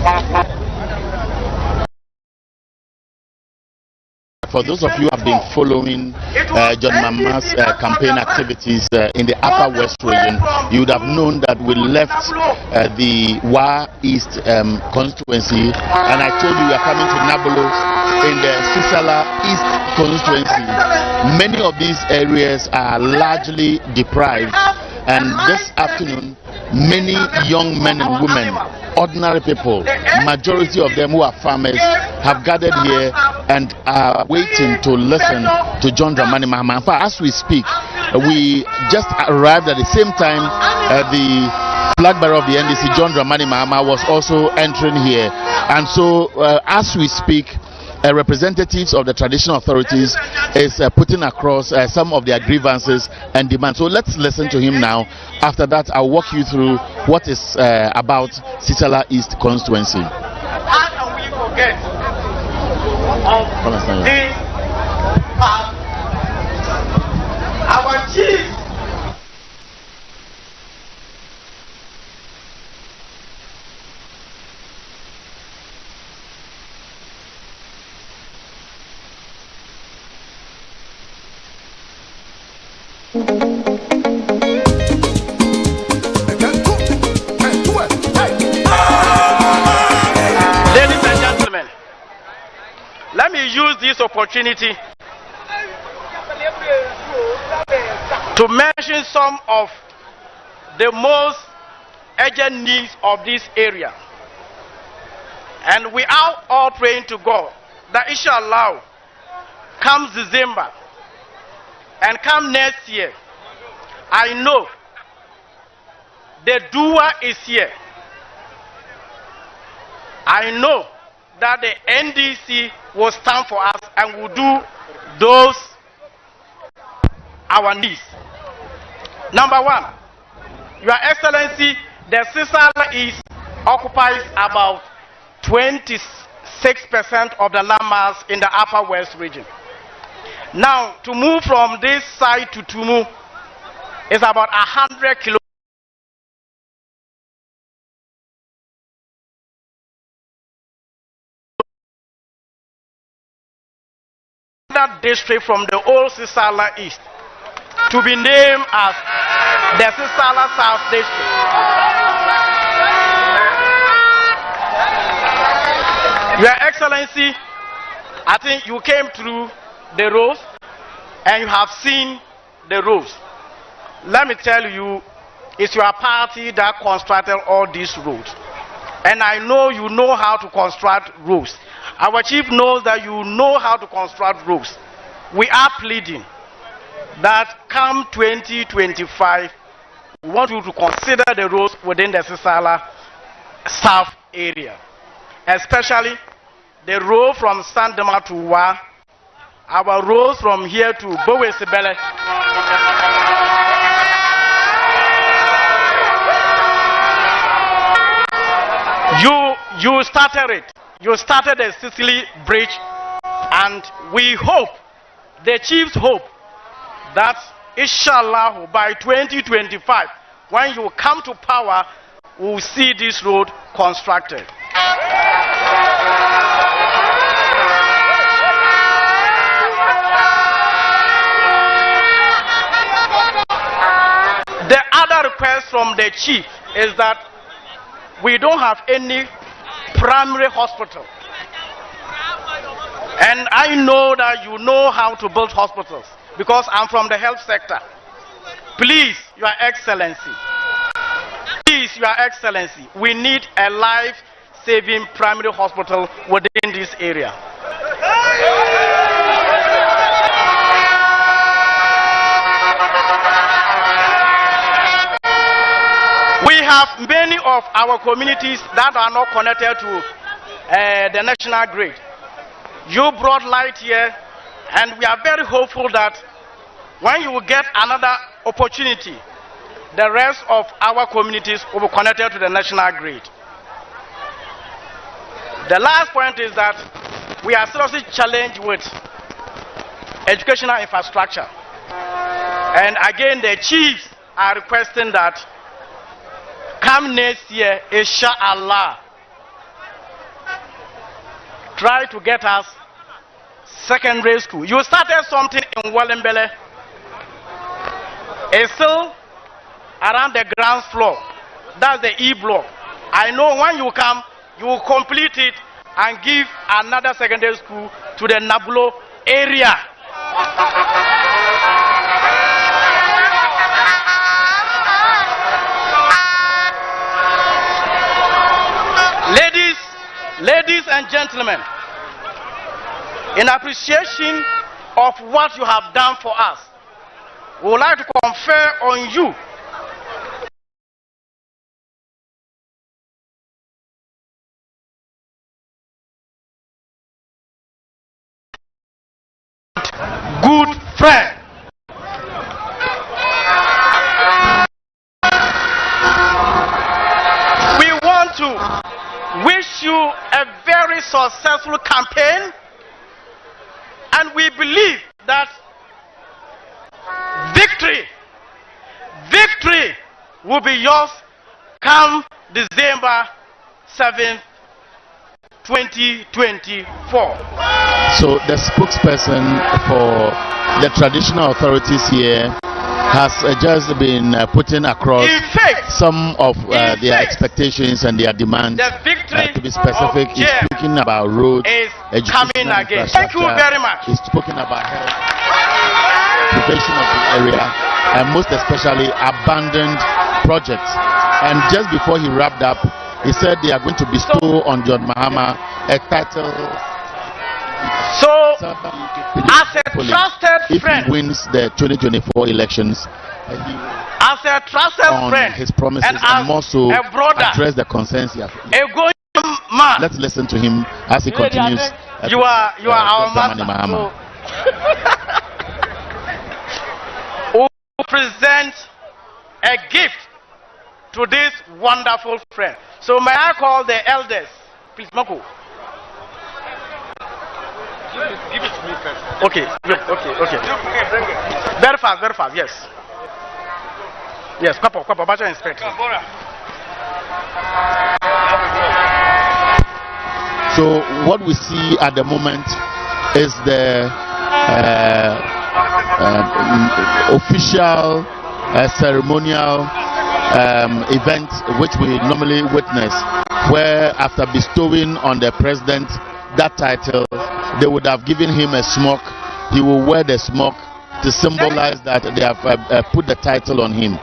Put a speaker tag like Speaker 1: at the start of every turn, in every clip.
Speaker 1: For those of you who have been following John Mahama's campaign activities in the Upper West region, you would have known that we left the Wa East constituency, and I told you we are coming to Nabullo in the Sissala East constituency. Many of these areas are largely deprived, and this afternoon many young men and women, ordinary people, majority of them who are farmers, have gathered here and are waiting to listen to John Dramani Mahama. In fact, as we speak, we just arrived at the same time the flag bearer of the NDC, John Dramani Mahama, was also entering here. And so as we speak, representatives of the traditional authorities is putting across some of their grievances and demands. So let's listen to him now. After that, I'll walk you through what is about Sissala East constituency.
Speaker 2: How can we forget this part? Our chief let me use this opportunity to mention some of the most urgent needs of this area. And we are all praying to God that inshallah, come December and come next year, I know the doer is here. I know that the NDC will stand for us and will do those our needs. Number one, Your Excellency, the Sissala East occupies about 26% of the landmass in the Upper West region. Now, to move from this side to Tumu is about 100 kilometers. District from the old Sissala East to be named as the Sissala South District. Your Excellency, I think you came through the roads and you have seen the roads. Let me tell you, it's your party that constructed all these roads. And I know you know how to construct roads. Our chief knows that you know how to construct roads. We are pleading that come 2025, we want you to consider the roads within the Sissala South area, especially the road from Sandema to Wa, our roads from here to Bowesibele. You started it. You started the Sicily Bridge, and we hope, the chiefs hope, that inshallah by 2025, when you come to power, we'll see this road constructed. The other request from the chief is that we don't have any primary hospital. And I know that you know how to build hospitals because I'm from the health sector. Please, Your Excellency, we need a life-saving primary hospital within this area. We have many of our communities that are not connected to the national grid. You brought light here, and we are very hopeful that when you will get another opportunity, the rest of our communities will be connected to the national grid. The last point is that we are seriously challenged with educational infrastructure. And again, the chiefs are requesting that come next year, inshallah, try to get us secondary school. You started something in Wallenbele. It's still around the ground floor. That's the E block. I know when you come, you will complete it and give another secondary school to the Nabullo area. Ladies and gentlemen, in appreciation of what you have done for us, we would like to confer on you good friend. We want to wish you a very successful campaign, and we believe that victory will be yours come December 7th, 2024.
Speaker 1: So the spokesperson for the traditional authorities here has just been putting across some of their expectations and their demands. To be specific, he's speaking about roads, education, infrastructure.
Speaker 2: Thank you very much.
Speaker 1: He's speaking about health, prevention of the area, and most especially abandoned projects. And just before he wrapped up, he said they are going to bestow on John Mahama a title.
Speaker 2: So, as a trusted friend,
Speaker 1: if he wins the 2024 elections,
Speaker 2: as a trusted friend,
Speaker 1: his promises and more so
Speaker 2: a brother,
Speaker 1: address the concerns he has.
Speaker 2: A going man.
Speaker 1: Let's listen to him as he continues.
Speaker 2: You are our master.
Speaker 1: Mahama.
Speaker 2: Who present a gift to this wonderful friend. So may I call the elders, please, Mako. Give it to me first. Okay. Very fast, yes. Yes, Kapo, Bacha Inspector.
Speaker 1: So what we see at the moment is the official ceremonial event which we normally witness, where after bestowing on the president that title, they would have given him a smock. He will wear the smock to symbolize that they have put the title on him.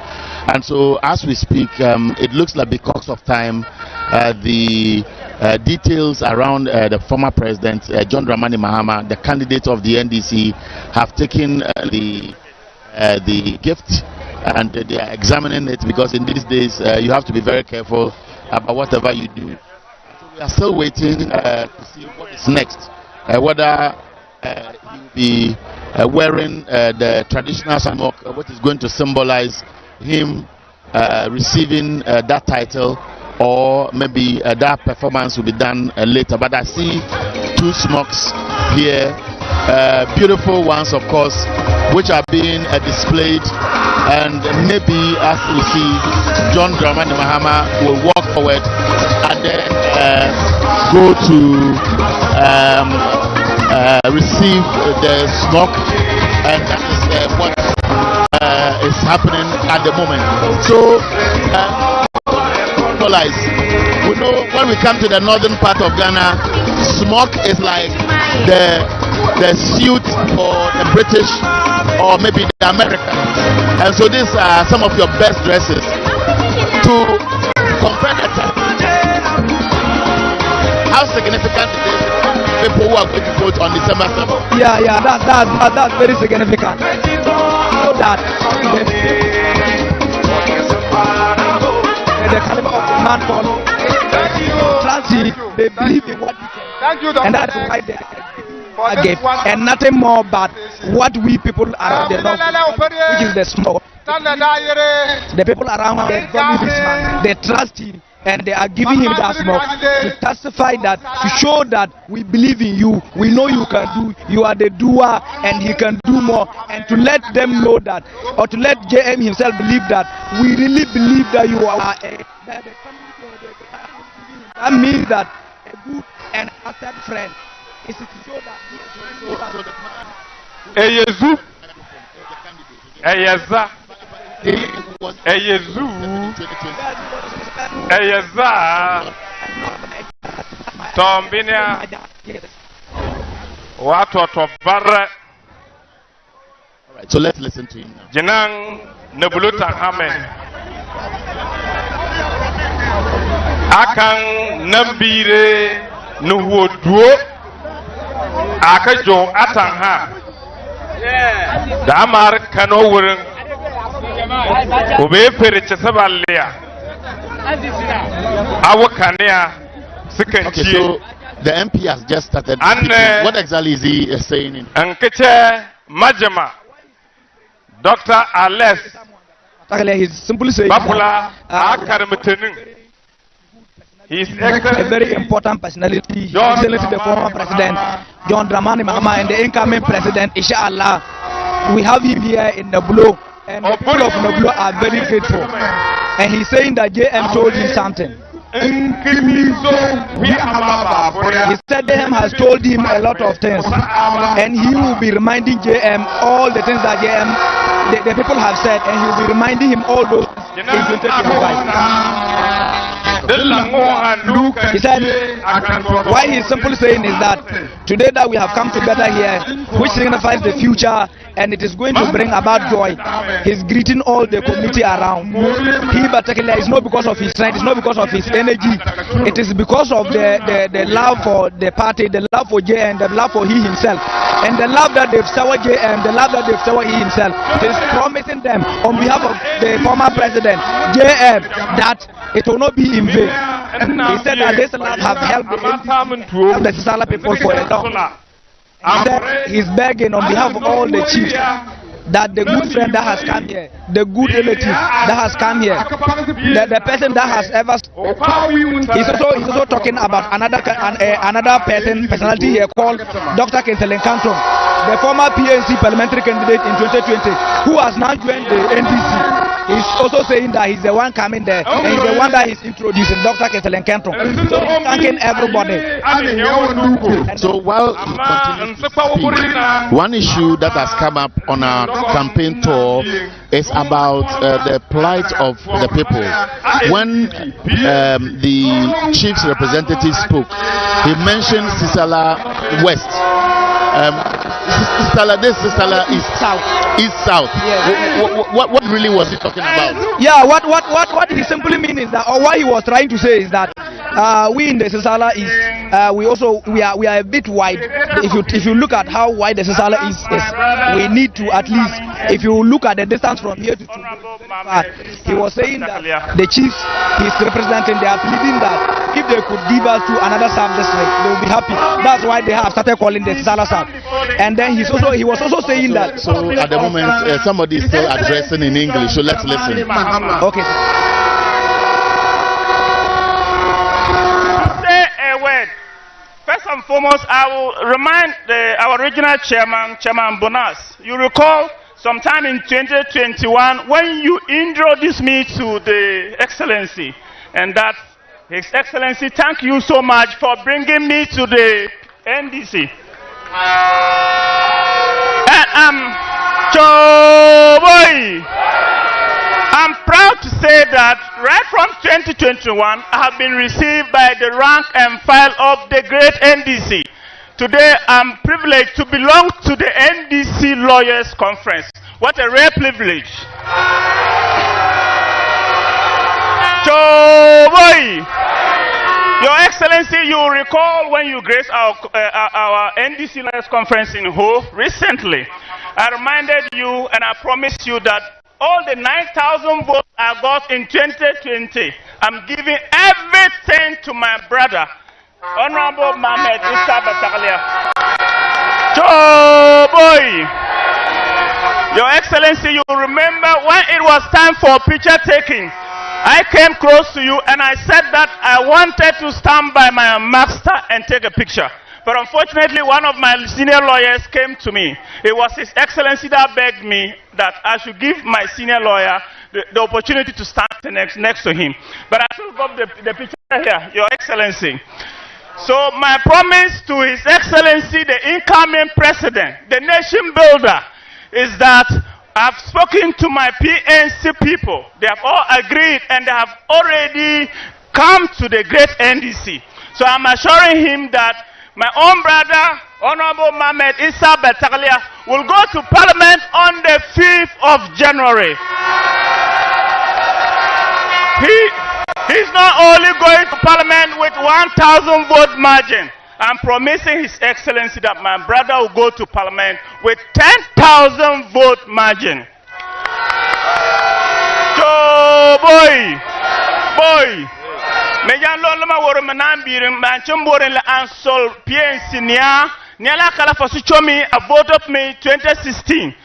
Speaker 1: And so as we speak, it looks like because of time, the details around the former president, John Dramani Mahama, the candidate of the NDC, have taken the gift and they are examining it, because in these days you have to be very careful about whatever you do. We are still waiting to see what is next, whether he will be wearing the traditional smock, what is going to symbolize him receiving that title, or maybe that performance will be done later. But I see two smokes here, beautiful ones of course, which are being displayed, and maybe as we see, John Dramani Mahama will walk forward and then go to receive the smoke, and that is what is happening at the moment. So we know when we come to the northern part of Ghana, smoke is like the suit for the British or maybe the Americans, and so these are some of your best dresses to compare the time. How significant it is people who are going to vote on December 7th?
Speaker 3: Yeah, that's very significant. So that the caliber of the man follow, trust him, they believe in what he can. And that's why they give, and nothing more but what we people around the north, which is the small. The people around the government, they trust him, and they are giving him that smoke to testify that, to show that we believe in you, we know you can do, you are the doer and he can do more, and to let them know that, or to let JM himself believe that we really believe that you are that means that a good And our third friend is to show that
Speaker 4: Eyezu. Eyeza. Eyezu. Eyeza. Tombinia. Watu barre.
Speaker 1: So let's listen to him now.
Speaker 4: Jenang Nabullo Amen. Akang nambire nuwoduo akajo atanga damar kano wurin ube ferice sabalia awakania sukan
Speaker 1: Okay,
Speaker 4: ci
Speaker 1: so the MP has just started speaking. What exactly is he saying?
Speaker 4: Ankeche majama Dr. Ales
Speaker 3: he's simply saying
Speaker 4: Babula akarmutenu. He's
Speaker 3: a very important personality. Excellency the former president John Dramani Mahama and the incoming president inshallah. We have him here in Nabullo, and the people of Nabullo are very grateful. And he's saying that JM told him something. He said JM has told him a lot of things, and he will be reminding JM all the things that JM the people have said, and he will be reminding him all those in 2025. He said, why he's simply saying is that today that we have come together here, which signifies the future, and it is going to bring about joy. He's greeting all the community around. He particularly is not because of his strength, it's not because of his energy. It is because of the love for the party, the love for JM, the love for he himself, and the love that they've showered JM, the love that they've showered he himself. It is promising them on behalf of the former president JM that it will not be in vain. He said that this love have helped the Sissala people for a long. He said he's begging on behalf of all the chiefs that the good friend that has come here, the good relative that has come here, the person that has ever. He's also talking about another personality here called Dr. Kenselenkanton, the former PNC parliamentary candidate in 2020, who has now joined the NDC. He's also saying that he's the one coming there, and he's the one that is introducing Dr. Kenselenkanton. So he's thanking everybody.
Speaker 1: So while he continues to speak, one issue that has come up on our campaign tour is about the plight of the people. When the chief's representative spoke, he mentioned Sissala West. Sissala East, South. Yes. What really was he talking about?
Speaker 3: Yeah, what he simply means is that, or what he was trying to say is that we in the Sissala East, we are a bit wide. If you look at how wide the Sissala East is, we need to at least, if you look at the distance from here to he was saying that the chiefs he's representing, they are pleading that if they could give us to another sub-district, they will be happy. That's why they have started calling the Sissala South. And then he was also saying that.
Speaker 1: So at the moment, somebody is still addressing in English. So let's listen.
Speaker 3: Okay.
Speaker 5: Say a word. First and foremost, I will remind our regional Chairman Bonas. You recall sometime in 2021 when you introduced me to the Excellency, and that His Excellency, thank you so much for bringing me to the NDC. And I'm proud to say that right from 2021, I have been received by the rank and file of the great NDC. Today, I'm privileged to belong to the NDC Lawyers Conference. What a rare privilege. Your Excellency, you will recall when you graced our NDC Lawyers Conference in Ho recently. I reminded you and I promised you that all the 9,000 votes I got in 2020, I'm giving everything to my brother, Honorable Mohamed Issa Bataglia. Your Excellency, you remember when it was time for picture taking, I came close to you and I said that I wanted to stand by my master and take a picture. But unfortunately, one of my senior lawyers came to me. It was His Excellency that begged me that I should give my senior lawyer the opportunity to stand next to him. But I still got the picture here, Your Excellency. So my promise to His Excellency, the incoming president, the nation builder, is that I've spoken to my PNC people. They have all agreed and they have already come to the great NDC. So I'm assuring him that my own brother, Honorable Mohamed Issa Bataglia, will go to Parliament on the 5th of January. He's not only going to Parliament with 1,000 vote margin. I'm promising His Excellency that my brother will go to Parliament with 10,000 vote margin. So boy. Mejan lolma woro manambirin manchum boren la ansol PNC niala kala for suchomi a vote of me 2016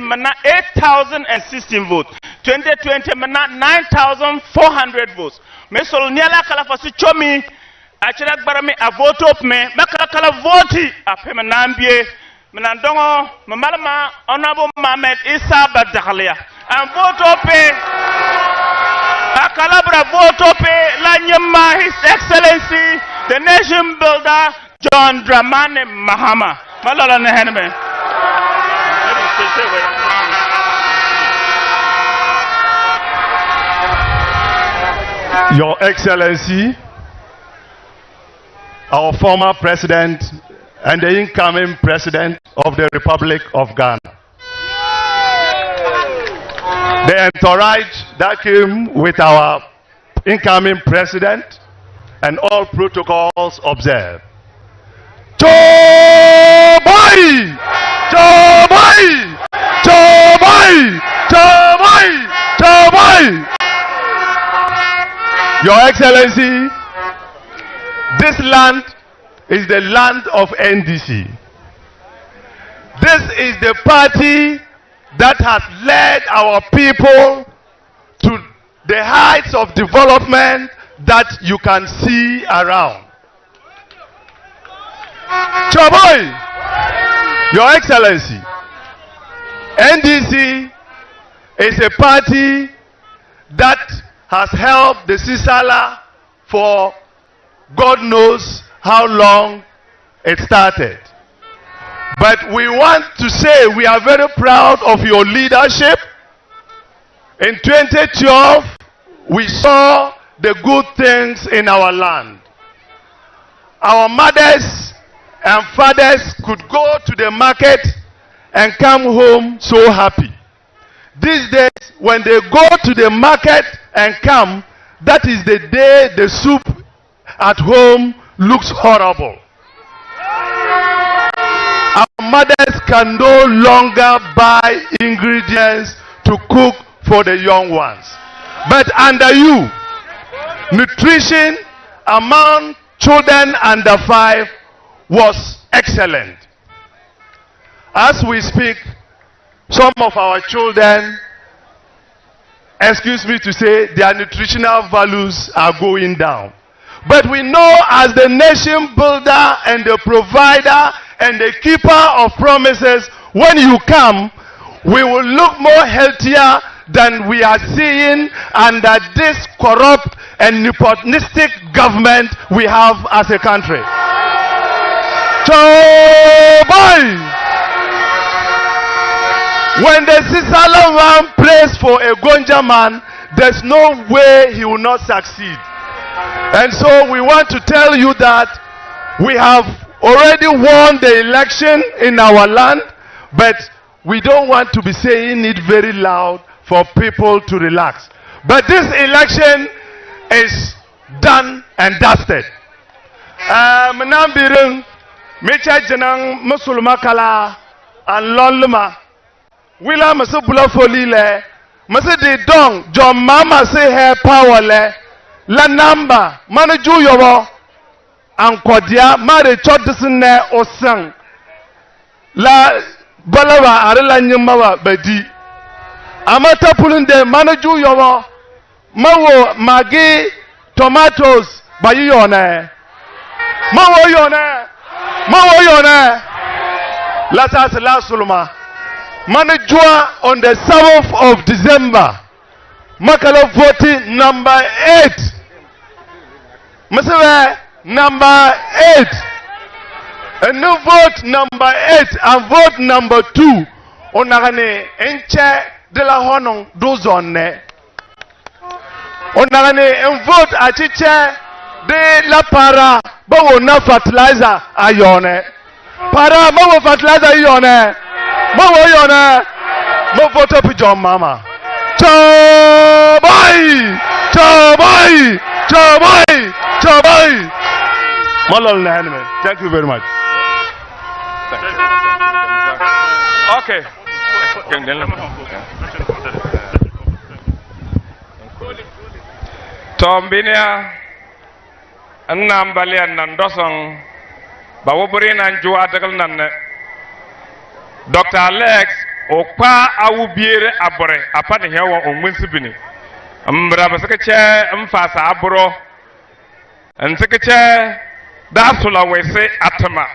Speaker 5: mana 8,016 votes. 2020 mana 9,400 votes. Mesol niala kala for suchomi achira barami a vote of me makala kala voti a pemanambie menandongo mamalama Honorable Mohamed Issa Bataglia and vote of me Akalabra voto pe Lanyama, His Excellency, the nation builder, John Dramani Mahama. Malala Neheneme.
Speaker 6: Your Excellency, our former president and the incoming president of the Republic of Ghana. The entourage that came with our incoming president and all protocols observed. Chobai! Chobai! Chobai! Chobai! Chobai! Your Excellency, this land is the land of NDC. This is the party that has led our people to the heights of development that you can see around. Choboy, Your Excellency, NDC is a party that has helped the Sissala for God knows how long it started. But we want to say we are very proud of your leadership. In 2012, we saw the good things in our land. Our mothers and fathers could go to the market and come home so happy. These days, when they go to the market and come, that is the day the soup at home looks horrible. Our mothers can no longer buy ingredients to cook for the young ones. But under you, nutrition among children under 5 was excellent. As we speak, some of our children, excuse me to say, their nutritional values are going down. But we know as the nation builder and the provider and the keeper of promises, when you come, we will look more healthier than we are seeing under this corrupt and nepotistic government we have as a country. Choboy! When the Sissala man prays for a Gonja man, there's no way he will not succeed. And so we want to tell you that we have already won the election in our land, but we don't want to be saying it very loud for people to relax. But this election is done and dusted. Menambirung, Mecha Janang Musulma Kala, and Lolma. Willa Masu Bulafolile, Masu de Dong, John Mama say her power le, La Namba, Manaju Yobo, and Kodia, Mare Chodisne Osang, La Balawa Arela Nyamawa Bedi, Amata Pulunde, Manaju Yobo, Mawo, Magi, Tomatoes, Bayone, Mawo Yone, Mawo Yone, Latas La Sulma. Manajua on the 7th of December. Makala voting number 8. Masawe number 8. And no vote number 8 and vote number 2. Onagane enche de la honong dozone. Onagane en vote achiche de la para bawo na fertilizer ayone. Para bawo fertilizer ayone. Bawo yone. Mo vote up John Mama. Chabai! Chabai! Chabai! Chabai! Malol enemy. Thank you very much.
Speaker 4: Okay. Tombinia Annambali and Nandosong Bawobrin and Joatagal Nan Dr. Alex Okpa Awubiere Abore upon the Hewa on Winsibini. Mbrabasakache Mfasa Aboro and Sakache Dasula Wese Atama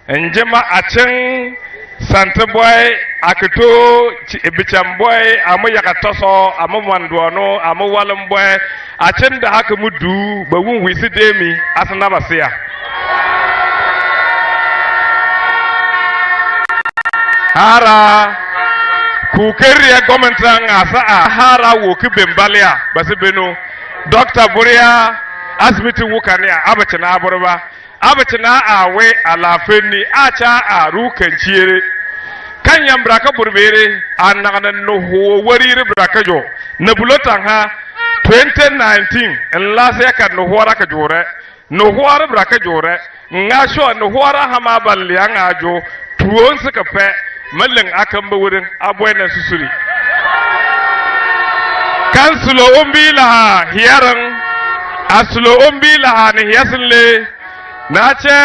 Speaker 4: and Jema Acheng Santa Boy Akuto Bicham Boy Amoyakatoso Amomanduano Amowalam Boy Achen the Hakamudu Bawu Wisidemi Asanabasia Hara Kukeria Gomentang Asa Hara Wukibimbalia Basibeno Dr. Buria Asmiti Wukania Abachana Borova Abachana Awe Alafeni Acha Aru Kenchiri Kanyam Braka Burbere Anana no Wariri Brakajo Nabullo Tanga 2019 and last year can no Huara Jore no Huara Brakajore Nasho no Huara Hamaba Liangajo Tuon Sakape Meling Akamba Wooden Abuena Susuri Councilor Umbila Hiarang Aslo Umbila and Yasenle Nacha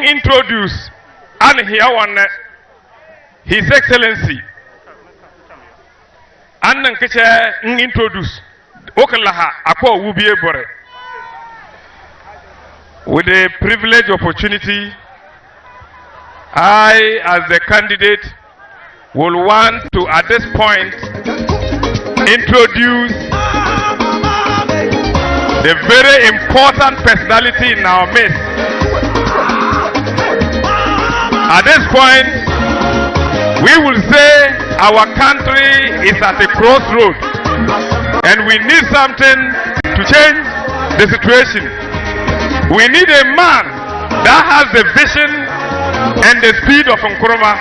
Speaker 4: introduce and here one His Excellency Annan Kacha introduce Okalaha Akwa Wubie Bore with a privileged opportunity. I, as the candidate, will want to at this point introduce the very important personality in our midst. At this point, we will say our country is at a crossroad and we need something to change the situation. We need a man that has the vision and the speed of Nkrumah,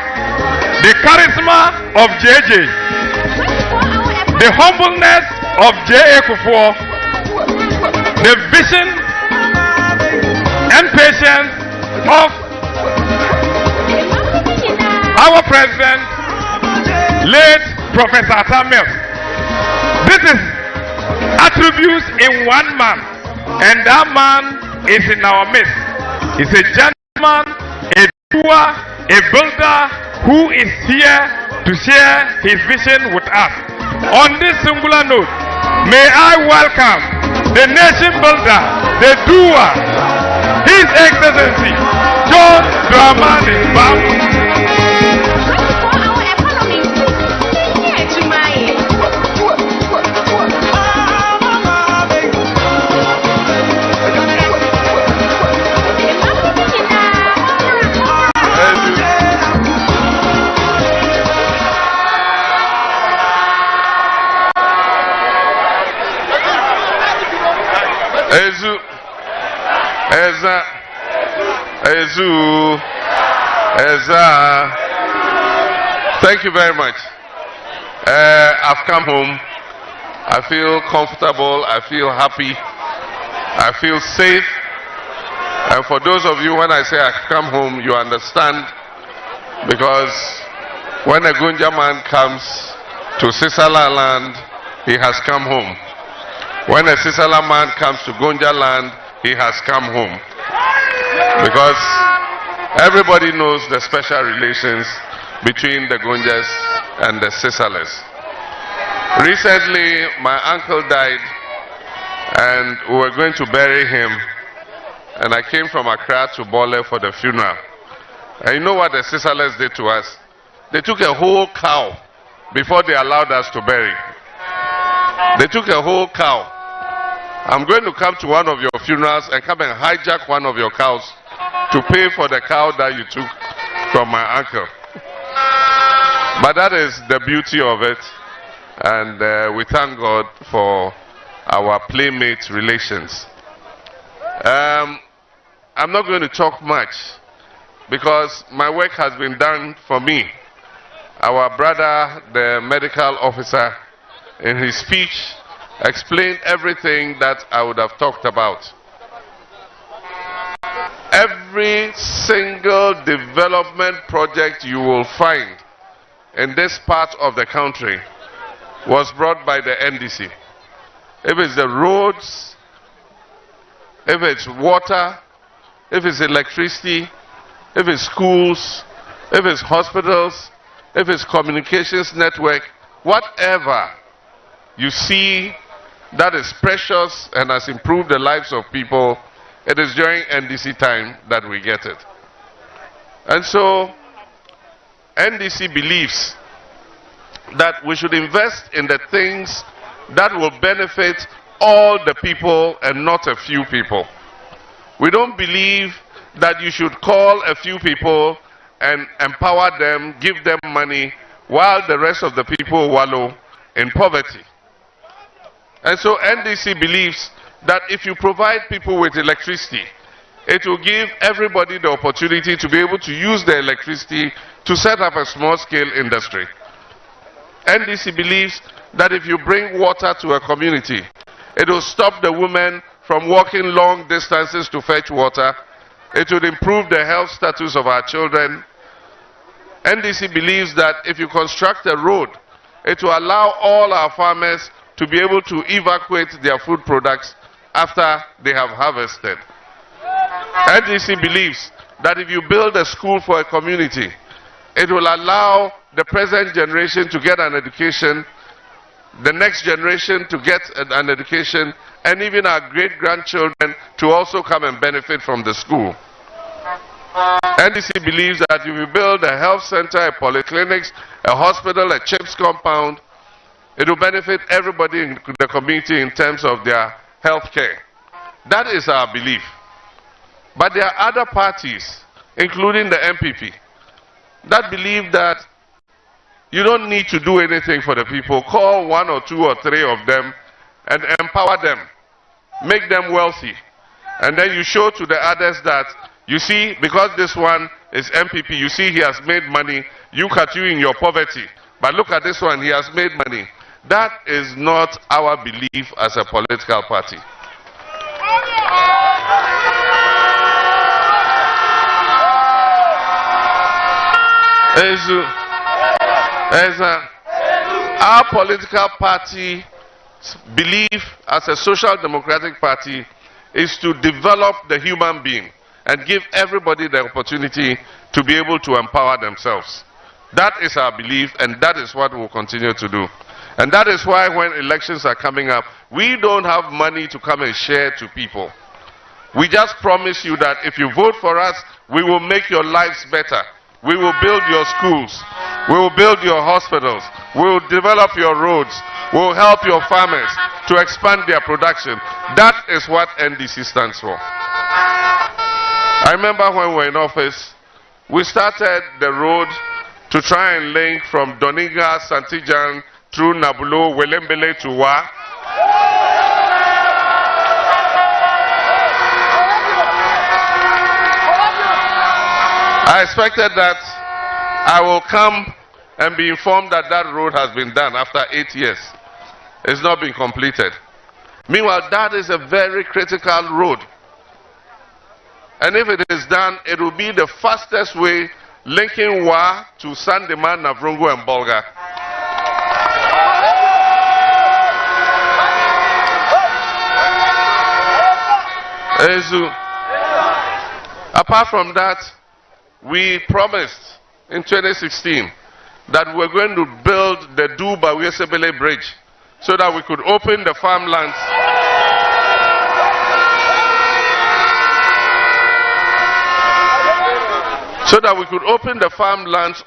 Speaker 4: the charisma of JJ, the humbleness of J.A. Kufuor, the vision and patience of our president, late Professor Samuel. This is attributes in one man, and that man is in our midst. He's a gentleman, a doer, a builder who is here to share his vision with us. On this singular note, may I welcome the nation builder, the doer, His Excellency John Dramani Mahama.
Speaker 6: Thank you very much. I've come home. I feel comfortable. I feel happy. I feel safe. And for those of you, when I say I come home, you understand. Because when a Gunja man comes to Sissala land, he has come home. When a Sissala man comes to Gunja land, he has come home. Because everybody knows the special relations between the Gunjas and the Sissalas. Recently, my uncle died and we were going to bury him. And I came from Accra to Bole for the funeral. And you know what the Sissalas did to us? They took a whole cow before they allowed us to bury. They took a whole cow. I'm going to come to one of your funerals and come and hijack one of your cows to pay for the cow that you took from my uncle. But that is the beauty of it. And we thank God for our playmate relations. I'm not going to talk much because my work has been done for me. Our brother, the medical officer, in his speech explained everything that I would have talked about. Every single development project you will find in this part of the country was brought by the NDC. If it's the roads, if it's water, if it's electricity, if it's schools, if it's hospitals, if it's communications network, whatever you see that is precious and has improved the lives of people, it is during NDC time that we get it. And so, NDC believes that we should invest in the things that will benefit all the people and not a few people. We don't believe that you should call a few people and empower them, give them money, while the rest of the people wallow in poverty. And so NDC believes that if you provide people with electricity, it will give everybody the opportunity to be able to use the electricity to set up a small-scale industry. NDC believes that if you bring water to a community, it will stop the women from walking long distances to fetch water. It will improve the health status of our children. NDC believes that if you construct a road, it will allow all our farmers to be able to evacuate their food products after they have harvested. NDC believes that if you build a school for a community, it will allow the present generation to get an education, the next generation to get an education, and even our great-grandchildren to also come and benefit from the school. NDC believes that if you build a health center, a polyclinics, a hospital, a CHIPS compound, it will benefit everybody in the community in terms of their health care. That is our belief. But there are other parties, including the MPP, that believe that you don't need to do anything for the people. Call one or two or three of them and empower them. Make them wealthy. And then you show to the others that, you see, because this one is MPP, you see he has made money, you cut you in your poverty. But look at this one, he has made money. That is not our belief as a political party. Our political party belief as a social democratic party is to develop the human being and give everybody the opportunity to be able to empower themselves. That is our belief, and that is what we'll continue to do. And that is why when elections are coming up, we don't have money to come and share to people. We just promise you that if you vote for us, we will make your lives better. We will build your schools. We will build your hospitals. We will develop your roads. We will help your farmers to expand their production. That is what NDC stands for. I remember when we were in office, we started the road to try and link from Doninga, Santijan, through Nabullo, Welembele to Wa. I expected that I will come and be informed that that road has been done after 8 years. It's not been completed. Meanwhile, that is a very critical road. And if it is done, it will be the fastest way linking Wa to Sandema, Navrungu, and Bolga. Apart from that, we promised in 2016 that we're going to build the Duba-Wesebele Bridge so that we could open the farmlands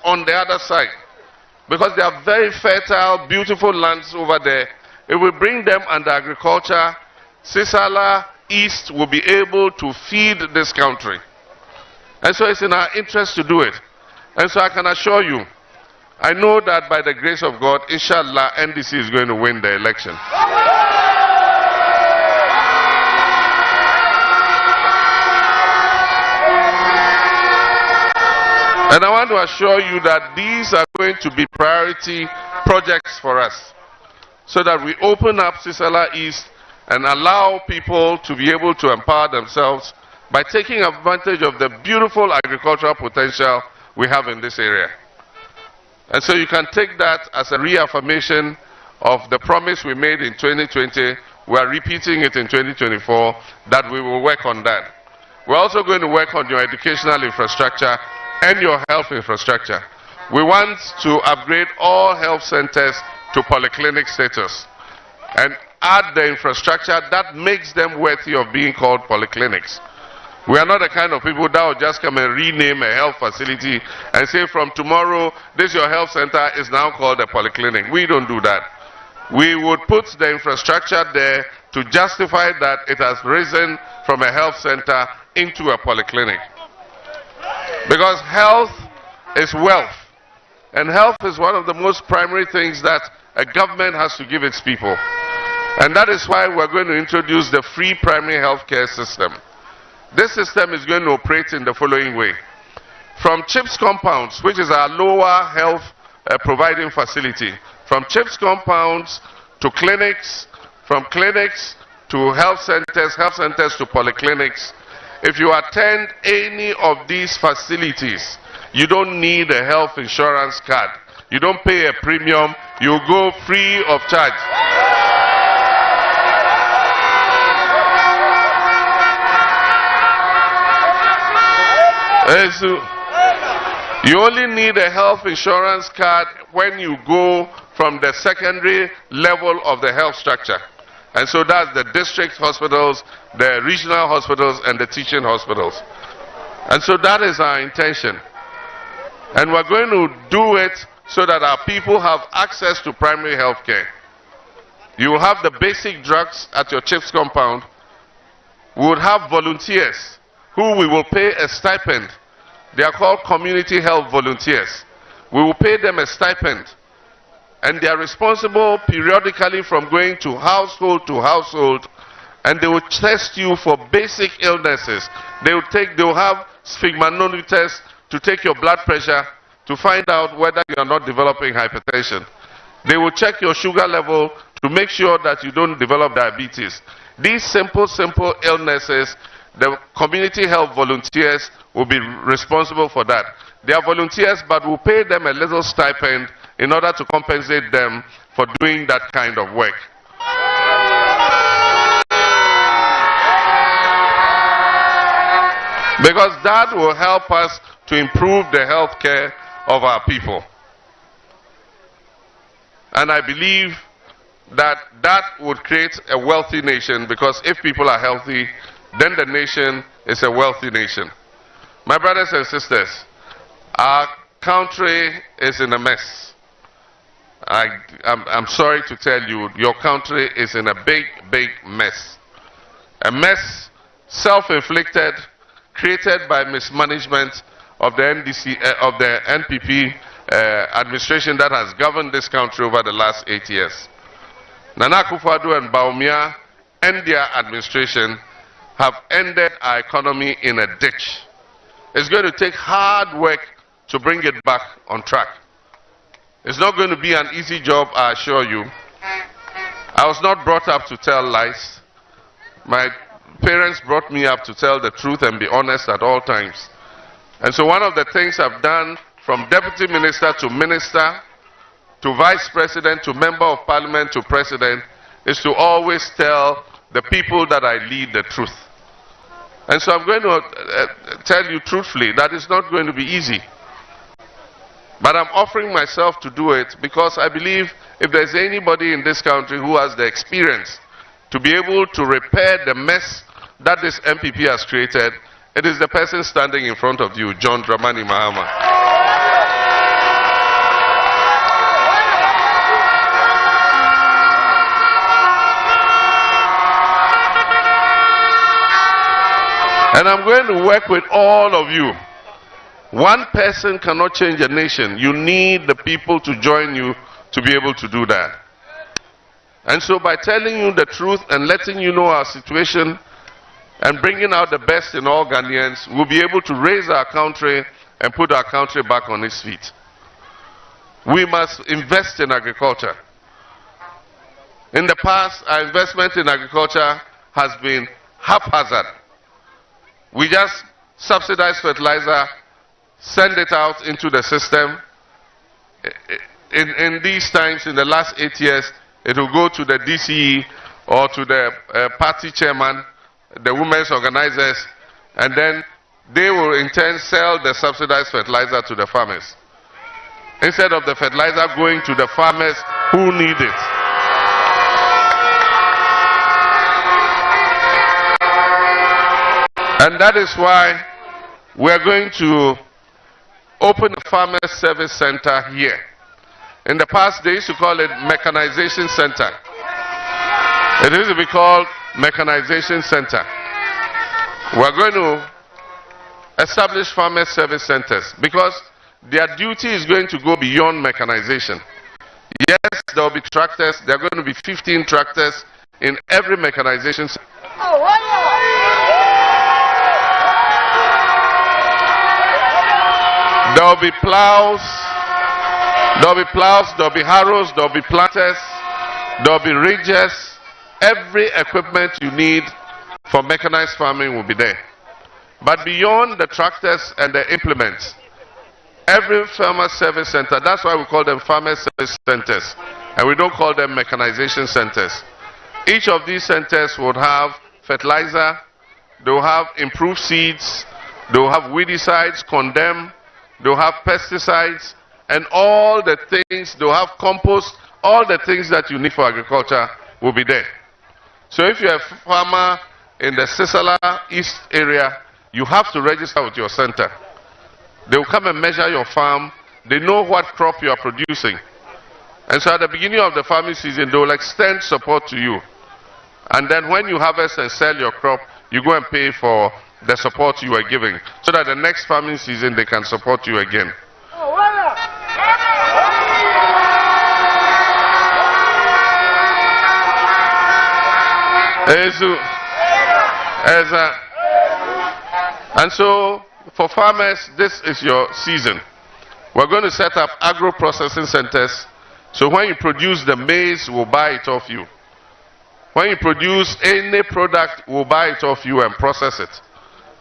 Speaker 6: on the other side, because they are very fertile, beautiful lands over there. It will bring them under agriculture,
Speaker 4: Sissala East will be able to feed this country. And so it's in our interest to do it. And so I can assure you, I know that by the grace of God, inshallah, NDC is going to win the election. And I want to assure you that these are going to be priority projects for us, so that we open up Sissala East and allow people to be able to empower themselves by taking advantage of the beautiful agricultural potential we have in this area. And so you can take that as a reaffirmation of the promise we made in 2020. We are repeating it in 2024, that we will work on that. We're also going to work on your educational infrastructure and your health infrastructure. We want to upgrade all health centers to polyclinic status and add the infrastructure that makes them worthy of being called polyclinics. We are not the kind of people that will just come and rename a health facility and say from tomorrow, this your health center is now called a polyclinic. We don't do that. We would put the infrastructure there to justify that it has risen from a health center into a polyclinic. Because health is wealth. And health is one of the most primary things that a government has to give its people. And that is why we're going to introduce the free primary health care system. This system is going to operate in the following way. From CHIPS compounds, which is our lower health providing facility, from CHIPS compounds to clinics, from clinics to health centers to polyclinics, if you attend any of these facilities, you don't need a health insurance card. You don't pay a premium, you go free of charge. You only need a health insurance card when you go from the secondary level of the health structure. And so that's the district hospitals, the regional hospitals, and the teaching hospitals. And so that is our intention. And we're going to do it so that our people have access to primary health care. You will have the basic drugs at your CHIPS compound. We would have volunteers who we will pay a stipend. They are called community health volunteers. We will pay them a stipend. And they are responsible periodically from going to household, and they will test you for basic illnesses. They will have sphygmanometers to take your blood pressure to find out whether you are not developing hypertension. They will check your sugar level to make sure that you don't develop diabetes. These simple illnesses, the community health volunteers will be responsible for that. They are volunteers, but we'll pay them a little stipend in order to compensate them for doing that kind of work. Because that will help us to improve the health care of our people. And I believe that that would create a wealthy nation, because if people are healthy, then the nation is a wealthy nation. My brothers and sisters, our country is in a mess. I'm sorry to tell you, your country is in a big mess. A mess self-inflicted, created by mismanagement of the NPP administration that has governed this country over the last 8 years. Nana Akufo-Addo and Bawumia and their administration have ended our economy in a ditch. It's going to take hard work to bring it back on track. It's not going to be an easy job, I assure you. I was not brought up to tell lies. My parents brought me up to tell the truth and be honest at all times. And so one of the things I've done, from deputy minister to vice president to member of parliament to president, is to always tell the people that I lead the truth. And so I'm going to tell you truthfully that it's not going to be easy. But I'm offering myself to do it because I believe if there's anybody in this country who has the experience to be able to repair the mess that this MPP has created, it is the person standing in front of you, John Dramani Mahama.
Speaker 6: And I'm going to work with all of you. One person cannot change a nation. You need the people to join you to be able to do that. And so by telling you the truth and letting you know our situation and bringing out the best in all Ghanaians, we'll be able to raise our country and put our country back on its feet. We must invest in agriculture. In the past, our investment in agriculture has been haphazard. We just subsidize fertilizer, send it out into the system. In these times, in the last 8 years, it will go to the DCE or to the party chairman, the women's organizers, and then they will in turn sell the subsidized fertilizer to the farmers, instead of the fertilizer going to the farmers who need it. And that is why we are going to open a Farmers Service Center here. In the past, they used to call it Mechanization Center. It used to be called Mechanization Center. We are going to establish Farmers Service Centers because their duty is going to go beyond mechanization. Yes, there will be tractors. There are going to be 15 tractors in every mechanization center. There will be plows, there will be harrows, there will be planters, there will be ridges. Every equipment you need for mechanized farming will be there. But beyond the tractors and the implements, every farmer service center, that's why we call them farmer service centers, and we don't call them mechanization centers. Each of these centers would have fertilizer, they will have improved seeds, they will have weedicides, condemn, they will have pesticides, and all the things, they will have compost, all the things that you need for agriculture will be there. So if you're a farmer in the Sissala East area, you have to register with your center. They will come and measure your farm. They know what crop you are producing. And so at the beginning of the farming season, they will extend support to you. And then when you harvest and sell your crop, you go and pay for the support you are giving, so that the next farming season they can support you again. And so for farmers, this is your season. We're going to set up agro-processing centers, so when you produce the maize, we'll buy it off you. When you produce any product, we'll buy it off you and process it,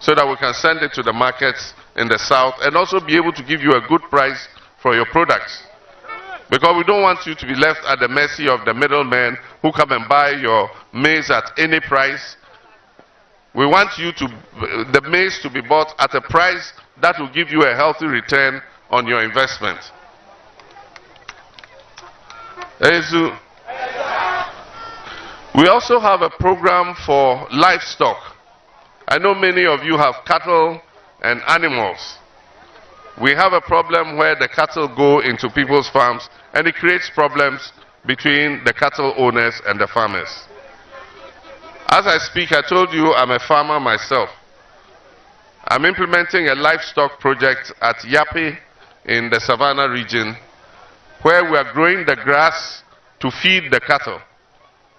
Speaker 6: so that we can send it to the markets in the south and also be able to give you a good price for your products. Because we don't want you to be left at the mercy of the middlemen who come and buy your maize at any price. We want the maize to be bought at a price that will give you a healthy return on your investment. We also have a program for livestock. I know many of you have cattle and animals. We have a problem where the cattle go into people's farms and it creates problems between the cattle owners and the farmers. As I speak, I told you I'm a farmer myself. I'm implementing a livestock project at Yapi in the Savannah region, where we are growing the grass to feed the cattle.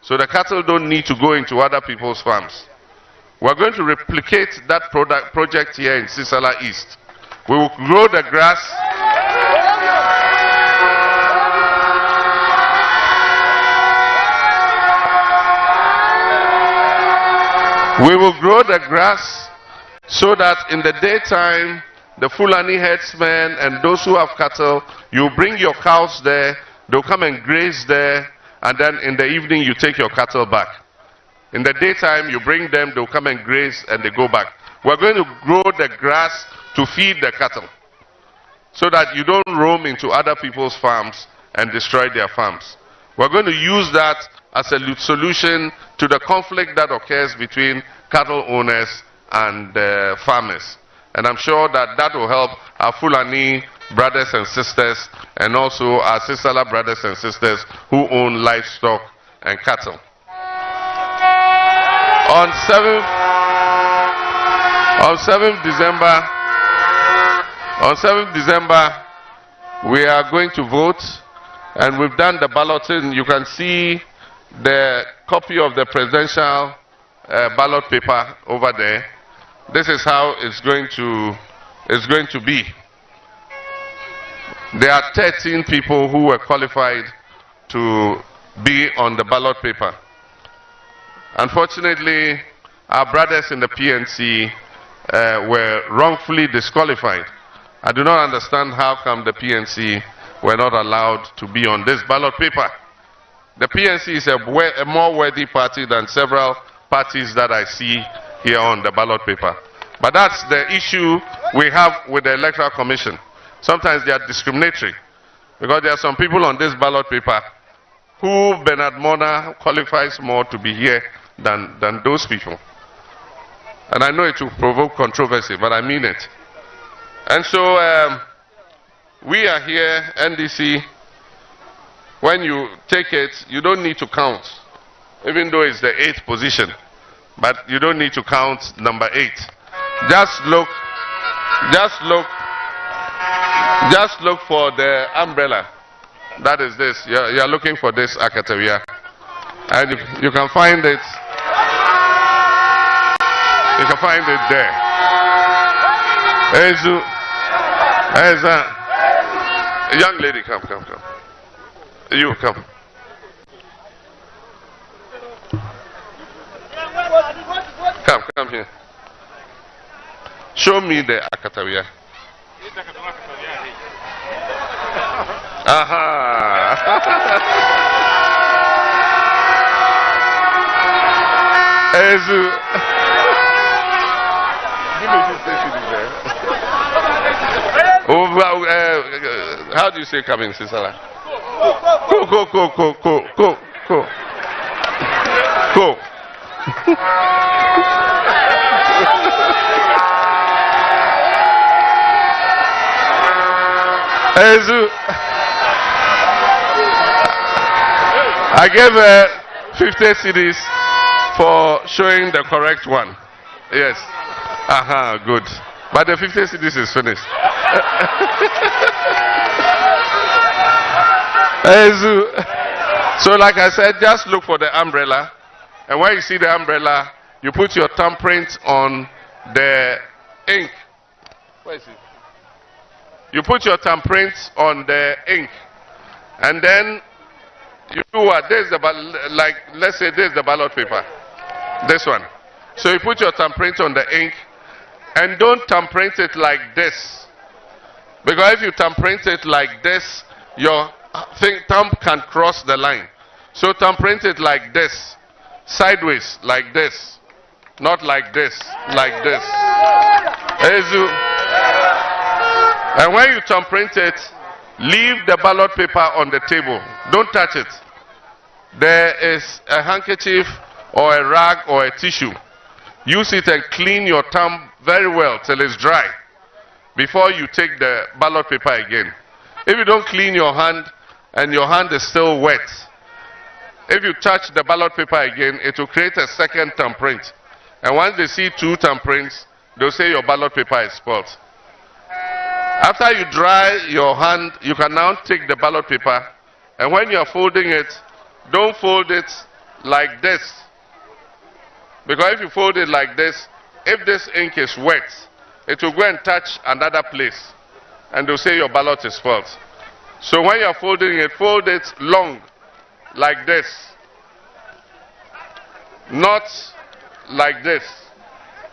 Speaker 6: So the cattle don't need to go into other people's farms. We're going to replicate that project here in Sissala East. We will grow the grass. We will grow the grass so that in the daytime, the Fulani herdsmen and those who have cattle, you bring your cows there, they'll come and graze there, and then in the evening you take your cattle back. In the daytime, you bring them, they'll come and graze, and they go back. We're going to grow the grass to feed the cattle, so that you don't roam into other people's farms and destroy their farms. We're going to use that as a solution to the conflict that occurs between cattle owners and farmers. And I'm sure that that will help our Fulani brothers and sisters, and also our Sissala brothers and sisters who own livestock and cattle. On On 7th December, we are going to vote, and we've done the balloting. You can see the copy of the presidential ballot paper over there. This is how it's going to be. There are 13 people who were qualified to be on the ballot paper. Unfortunately, our brothers in the PNC were wrongfully disqualified. I do not understand how come the PNC were not allowed to be on this ballot paper. The PNC is a more worthy party than several parties that I see here on the ballot paper. But that's the issue we have with the Electoral Commission. Sometimes they are discriminatory, because there are some people on this ballot paper who Bernard Mona qualifies more to be here than those people. And I know it will provoke controversy, but I mean it. And so we are here, NDC. When you take it, you don't need to count, even though it's the 8th position. But you don't need to count number 8. Just look for the umbrella. That is this. You're looking for this Akatawia. And you can find it. You can find it there. There's a young lady. Come. You come. Come here. Show me the Akatawia. Aha. Ezu. How do you say coming, Sissala? Go. Ezu. I gave her 50 cedis for showing the correct one. Yes. Aha, good. But the 50 cedis is finished. Ezu. So like I said, just look for the umbrella. And when you see the umbrella, you put your thumbprint on the ink. Where is it? You put your thumbprint on the ink. And then you do what? There's the like, let's say this is the ballot paper. This one. So you put your thumbprint on the ink, and don't thumbprint it like this. Because if you thumbprint it like this, your thumb can cross the line. So thumbprint it like this. Sideways, like this. Not like this, like this. And when you thumbprint it, leave the ballot paper on the table. Don't touch it. There is a handkerchief or a rag or a tissue. Use it and clean your thumb very well till it's dry before you take the ballot paper again. If you don't clean your hand and your hand is still wet, if you touch the ballot paper again, it will create a second thumbprint. And once they see 2 thumbprints, they'll say your ballot paper is spoiled. After you dry your hand, you can now take the ballot paper, and when you are folding it, don't fold it like this. Because if you fold it like this, if this ink is wet, it will go and touch another place, and they'll say your ballot is spoiled. So when you are folding it, fold it long, like this. Not like this,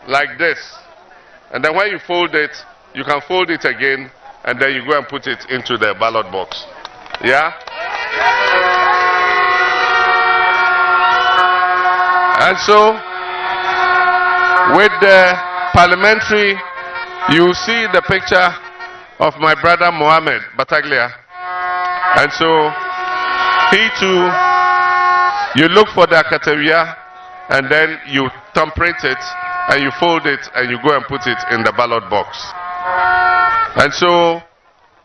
Speaker 6: like this. And then when you fold it, you can fold it again, and then you go and put it into the ballot box. Yeah? And so, with the parliamentary, you see the picture of my brother Mohammed Bataglia. And so, he too, you look for the Akatawia, and then you thumbprint it, and you fold it, and you go and put it in the ballot box. And so,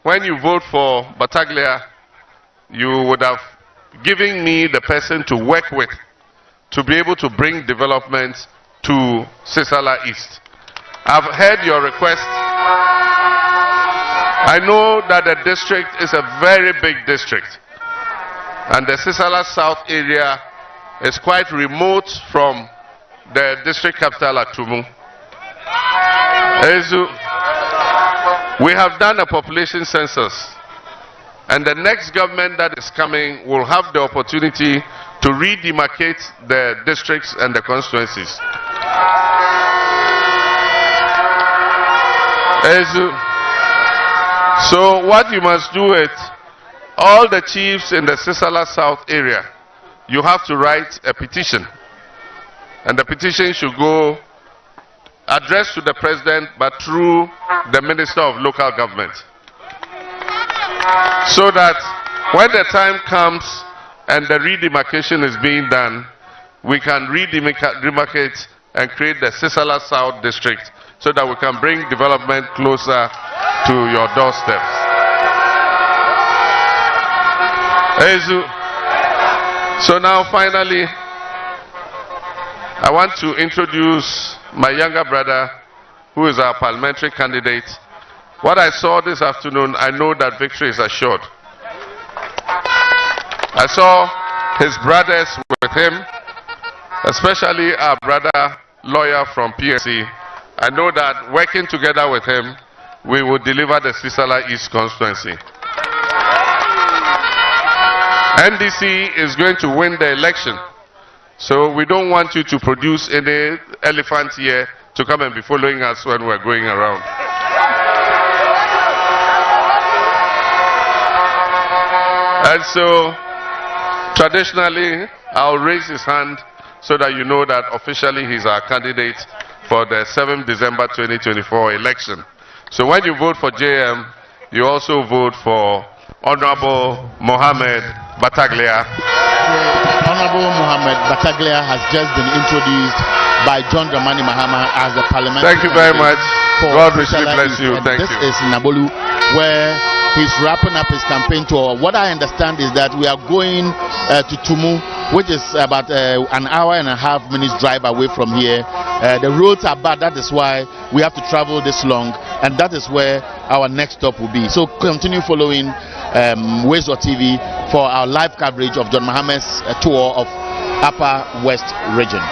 Speaker 6: when you vote for Bataglia, you would have given me the person to work with to be able to bring development to Sissala East. I've heard your request. I know that the district is a very big district, and the Sissala South area is quite remote from the district capital at Tumu. We have done a population census, and the next government that is coming will have the opportunity to redemarcate the districts and the constituencies. So what you must do is, all the chiefs in the Sissala South area, you have to write a petition. And the petition should go addressed to the president, but through the Minister of Local Government. So that when the time comes and the redemarcation is being done, we can redemarcate and create the Sissala South district, so that we can bring development closer to your doorsteps. So now finally, I want to introduce my younger brother, who is our parliamentary candidate. What I saw this afternoon, I know that victory is assured. I saw his brothers with him, especially our brother lawyer from PSC. I know that working together with him, we will deliver the Sissala East constituency. NDC is going to win the election, so we don't want you to produce any elephant here to come and be following us when we're going around. And so, traditionally, I'll raise his hand so that you know that officially he's our candidate for the 7th December 2024 election. So when you vote for JM, you also vote for Honorable Mohammed Bataglia.
Speaker 1: Honorable Mohammed Bataglia has just been introduced by John Dramani Mahama as the parliamentary.
Speaker 6: Thank you very much. God richly bless you. Thank you.
Speaker 1: This is Nabullo, where he's wrapping up his campaign tour. What I understand is that we are going to Tumu, which is about an hour and a half minutes drive away from here. The roads are bad, that is why we have to travel this long, and that is where our next stop will be. So continue following Wezo TV for our live coverage of John Mahama's tour of Upper West Region.